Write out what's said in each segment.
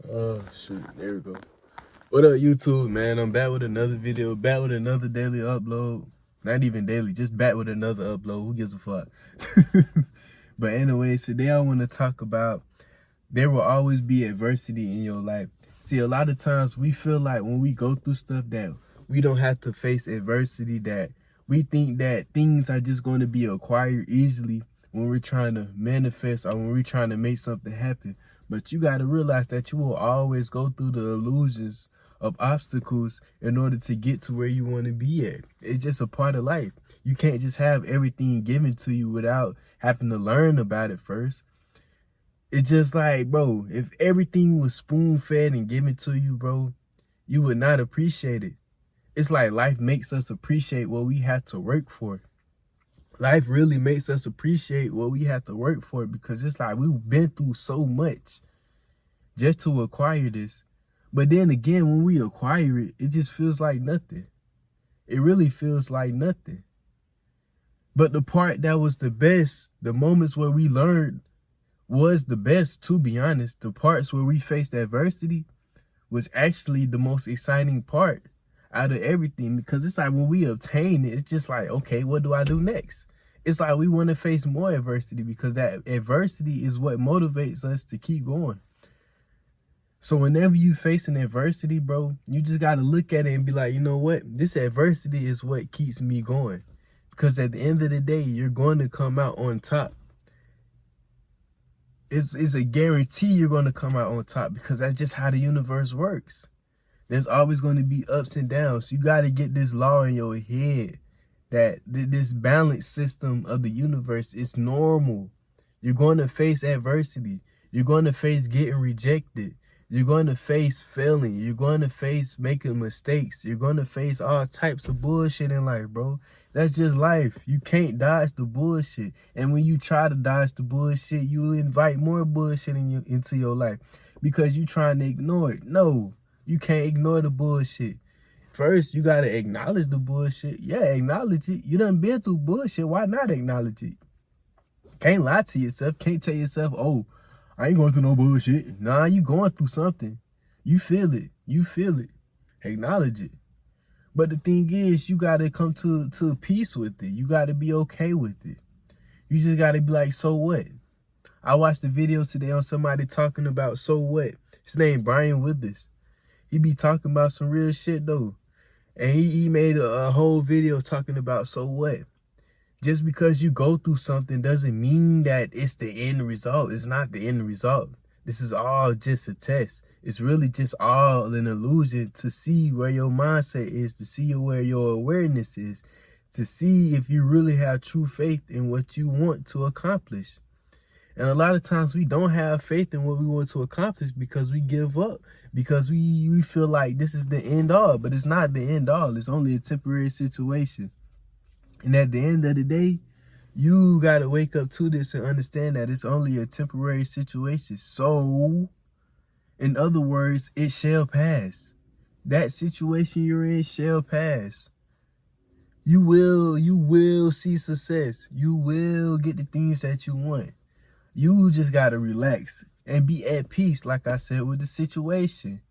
Oh shoot, there we go. What up, YouTube, man? I'm back with another video, back with another daily upload. Not even daily, just back with another upload. Who gives a fuck? But anyways, today I want to talk about there will always be adversity in your life. See, a lot of times we feel like when we go through stuff that we don't have to face adversity, that we think that things are just going to be acquired easily when we're trying to manifest or when we're trying to make something happen. But you got to realize that you will always go through the illusions of obstacles in order to get to where you want to be at. It's just a part of life. You can't just have everything given to you without having to learn about it first. It's just like, bro, if everything was spoon-fed and given to you, bro, you would not appreciate it. It's like life makes us appreciate what we have to work for. Life really makes us appreciate what we have to work for, because it's like we've been through so much just to acquire this. But then again, when we acquire it, it just feels like nothing. It really feels like nothing. But the part that was the best, the moments where we learned, was the best, to be honest. The parts where we faced adversity was actually the most exciting part out of everything, because it's like when we obtain it, it's just like, okay, what do I do next? It's like we want to face more adversity, because that adversity is what motivates us to keep going. So whenever you face an adversity, bro, you just got to look at it and be like, you know what? This adversity is what keeps me going, because at the end of the day, you're going to come out on top. It's a guarantee you're going to come out on top, because that's just how the universe works. There's always going to be ups and downs. You got to get this law in your head that this balance system of the universe is normal. You're going to face adversity. You're going to face getting rejected. You're going to face failing. You're going to face making mistakes. You're going to face all types of bullshit in life, bro. That's just life. You can't dodge the bullshit. And when you try to dodge the bullshit, you invite more bullshit into your life, because you're trying to ignore it. No, you can't ignore the bullshit. First, you got to acknowledge the bullshit. Yeah, acknowledge it. You done been through bullshit. Why not acknowledge it? Can't lie to yourself. Can't tell yourself, oh, I ain't going through no bullshit. Nah, you going through something. You feel it. You feel it. Acknowledge it. But the thing is, you got to come to peace with it. You got to be okay with it. You just got to be like, so what? I watched a video today on somebody talking about so what. His name Brian Withers. He be talking about some real shit, though. And he made a whole video talking about so what. Just because you go through something doesn't mean that it's the end result. It's not the end result. This is all just a test. It's really just all an illusion to see where your mindset is, to see where your awareness is, to see if you really have true faith in what you want to accomplish. And a lot of times we don't have faith in what we want to accomplish because we give up, because we feel like this is the end all, but it's not the end all. It's only a temporary situation. And at the end of the day, you got to wake up to this and understand that it's only a temporary situation. So, in other words, it shall pass. That situation you're in shall pass. You will see success. You will get the things that you want. You just got to relax and be at peace, like I said, with the situation.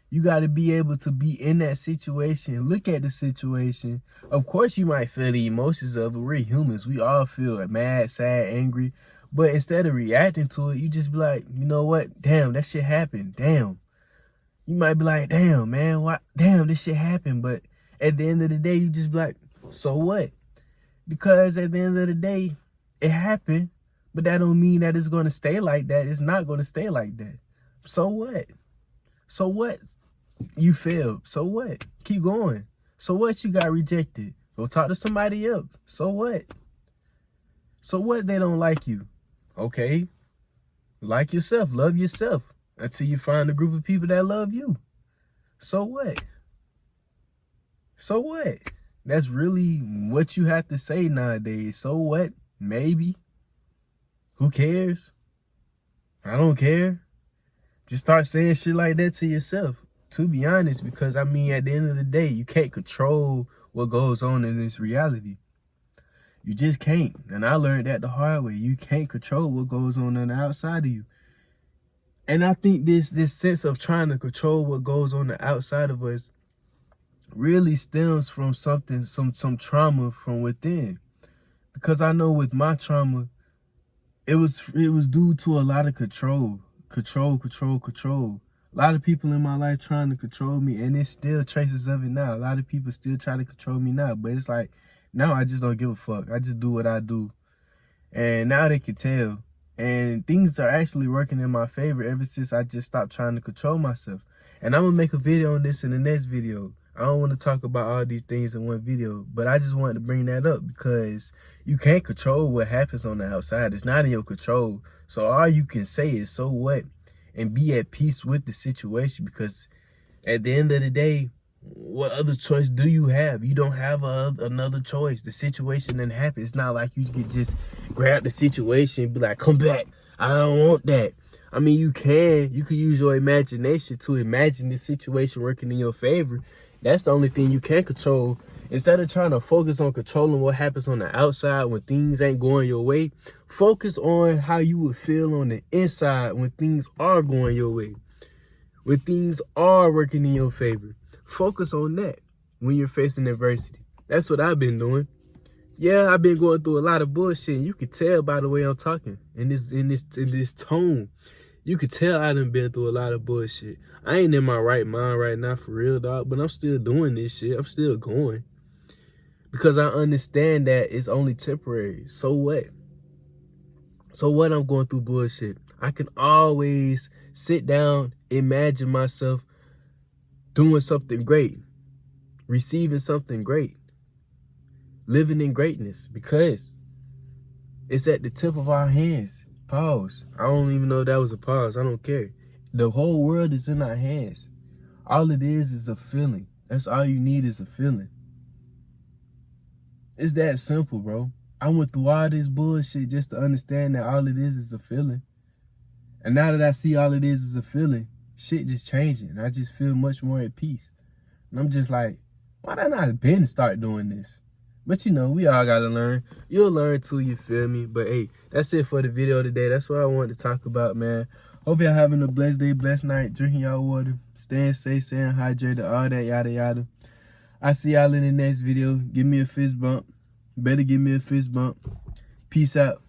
You got to be able to be in that situation, look at the situation. Of course, you might feel the emotions of it. We're humans. We all feel mad, sad, angry. But instead of reacting to it, you just be like, you know what? Damn, that shit happened. Damn. You might be like, damn, man, what? Damn, this shit happened. But at the end of the day, you just be like, so what? Because at the end of the day, it happened. But that don't mean that it's going to stay like that. It's not going to stay like that. So what? So what? You failed. So what? Keep going. So what? You got rejected. Go talk to somebody else. So what? So what? They don't like you. Okay. Like yourself. Love yourself until you find a group of people that love you. So what? So what? That's really what you have to say nowadays. So what? Maybe. Who cares? I don't care. Just start saying shit like that to yourself, to be honest, because I mean, at the end of the day, you can't control what goes on in this reality. You just can't. And I learned that the hard way. You can't control what goes on the outside of you. And I think this sense of trying to control what goes on the outside of us really stems from something, some trauma from within. Because I know with my trauma, it was due to a lot of control. A lot of people in my life trying to control me, and there's still traces of it now. A lot of people still try to control me now, but it's like, now I just don't give a fuck. I just do what I do. And now they can tell. And things are actually working in my favor ever since I just stopped trying to control myself. And I'm gonna make a video on this in the next video. I don't want to talk about all these things in one video, but I just wanted to bring that up because you can't control what happens on the outside. It's not in your control. So all you can say is, so what? And be at peace with the situation, because at the end of the day, what other choice do you have? You don't have another choice. The situation didn't happen. It's not like you could just grab the situation and be like, come back. I don't want that. I mean, you could use your imagination to imagine the situation working in your favor. That's the only thing you can control. Instead of trying to focus on controlling what happens on the outside when things ain't going your way, focus on how you would feel on the inside when things are going your way, when things are working in your favor. Focus on that when you're facing adversity. That's what I've been doing. Yeah, I've been going through a lot of bullshit. And you can tell by the way I'm talking in this tone. You could tell I done been through a lot of bullshit. I ain't in my right mind right now, for real, dog, but I'm still doing this shit. I'm still going. Because I understand that it's only temporary. So what? So what, I'm going through bullshit. I can always sit down, imagine myself doing something great, receiving something great, living in greatness, because it's at the tip of our hands. Pause. I don't even know if that was a pause. I don't care. The whole world is in our hands. All it is a feeling. That's all you need, is a feeling. It's that simple, bro. I went through all this bullshit just to understand that all it is a feeling. And now that I see all it is a feeling, shit just changing. I just feel much more at peace. And I'm just like, why did I not been start doing this? But you know, we all gotta learn. You'll learn too, you feel me? But hey, that's it for the video today. That's what I wanted to talk about, man. Hope y'all having a blessed day, blessed night, drinking y'all water, staying safe, staying hydrated, all that yada yada. I see y'all in the next video. Give me a fist bump. Better give me a fist bump. Peace out.